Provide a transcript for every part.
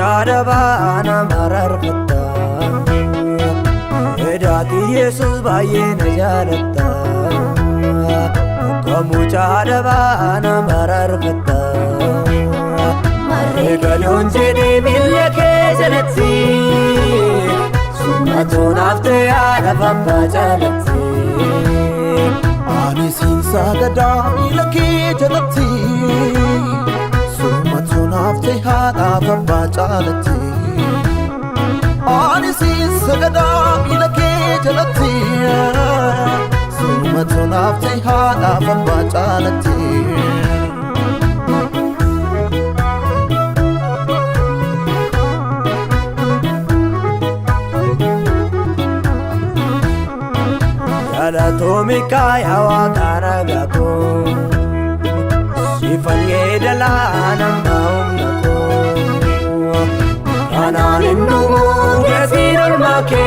mucaadabana mararfatta edaati Yesus baay'ee na jaalatta akka mucaadabana mararfatta marree galoon jedhee miilla kee jalatti summatoon haftee haadha abbaa jaalatti ani siin sagadaa miilla kee jalatti summatoon haftee haadha abbaa jaalatti ani siin sagadaa miilla kee jalatti summatoon haftee haadha abbaa jaalatti Anatomika ya wakana gato Sifanye dalana maumnako Ananin numu gesirul make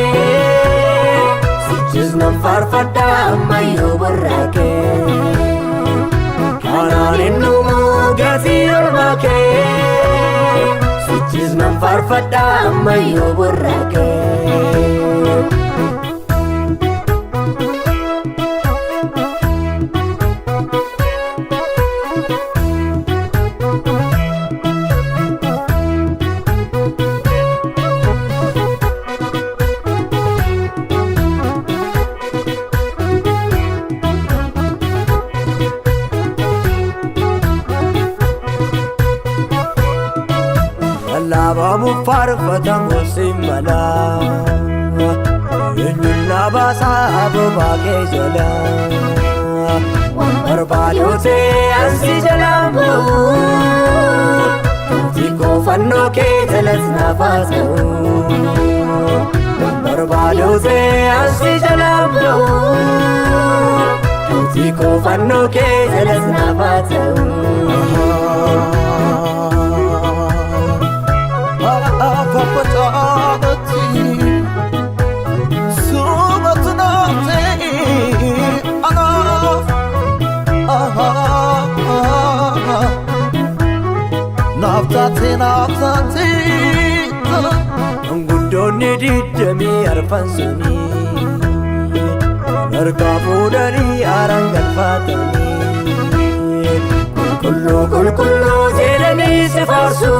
Sichis nam farfada mayo barake Ananin numu gesirul make Sichis nam farfada mayo barake Lava mufarfatan gosimala Enyulla basa abuba ke jala Barbado se ansi jalambu Tiko fanno ke jalas nafasu Barbado se ansi jalambu Tiko fanno ke jalas nafasu Papa Jalati Sumatunate Anaf Naftati Angudoni didami arfansuni Narkafudani arangal fatani Kullu zedani sifarsu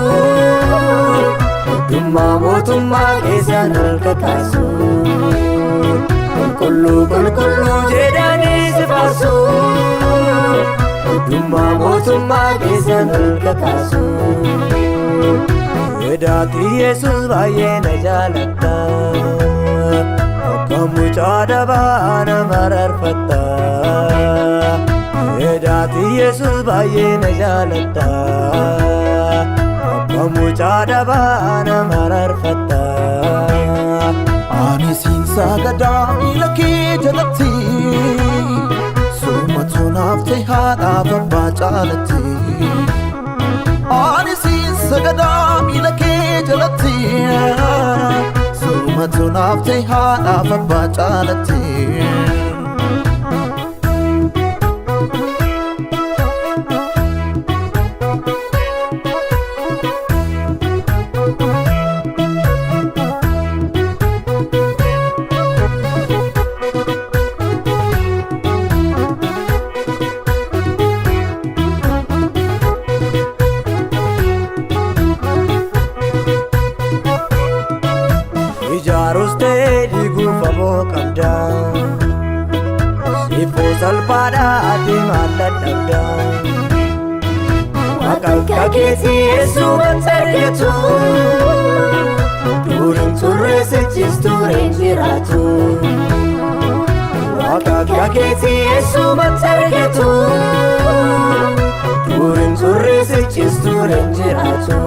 Dumma mootumma keessan halka kaasu Kullu jedhani sifarsu Dumma mootumma keessan halka kaasu edaati Yesus baay'ee na jaalatta akka mucaadabana mararfatta edaati Yesus baay'ee na jaalatta mucaadabana mararfatta ani siin sagadaa miilla kee jalatti summatoon haftee haadha abbaa jaalatti ani siin sagadaa miilla kee jalatti summatoon haftee haadha abbaa jaalatti qabda Sifoo salphaadha ati maalladhabda Maqaa keetii Yesuuman argatu Durin turre sichis tureen jiraatu Maqaa keetii Yesuuman argatu Durin turre sichis tureen jiraatu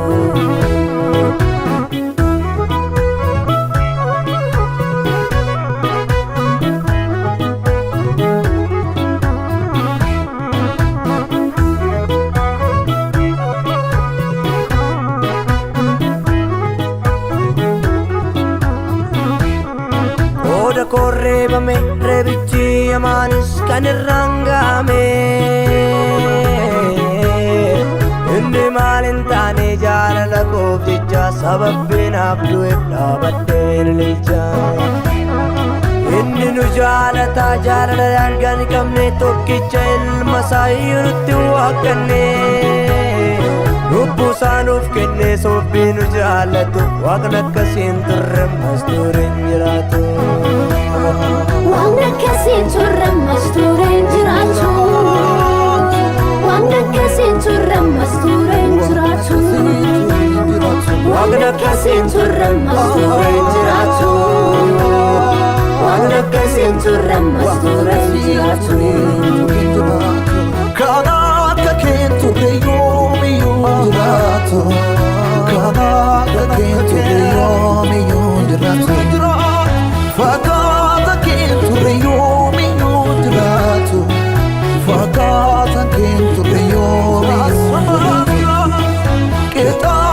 Korrebame rebichi amanis kan irrangame Inni maalintane jaalala koof jecha sababbin abdu'eef dhaabadheen lilcha inni nu jaalata jaalalaan kan qabne tokkicha ilma isaa nutti waaqanne lubbuusaa nuuf kenne sobbii nu jaalatu waaqni akkasiin turre ammas ture hin jiraatu Waaqni akkasiin turre ammas ture hin jiraatu Waaqni akkasiin turre ammas ture hin jiraatu Waaqni akkasiin turre ammas ture hin jiraatu Waaqni akkasiin turre ammas ture hin jiraatu Kana akka kee turre yoomiyyuu jiraatu Kana akka kee turre yoomiyyuu jiraatu Fakkaata kee turre yoomiyyuu jiraatu Fakkaata kee turre yoomiyyuu jiraatu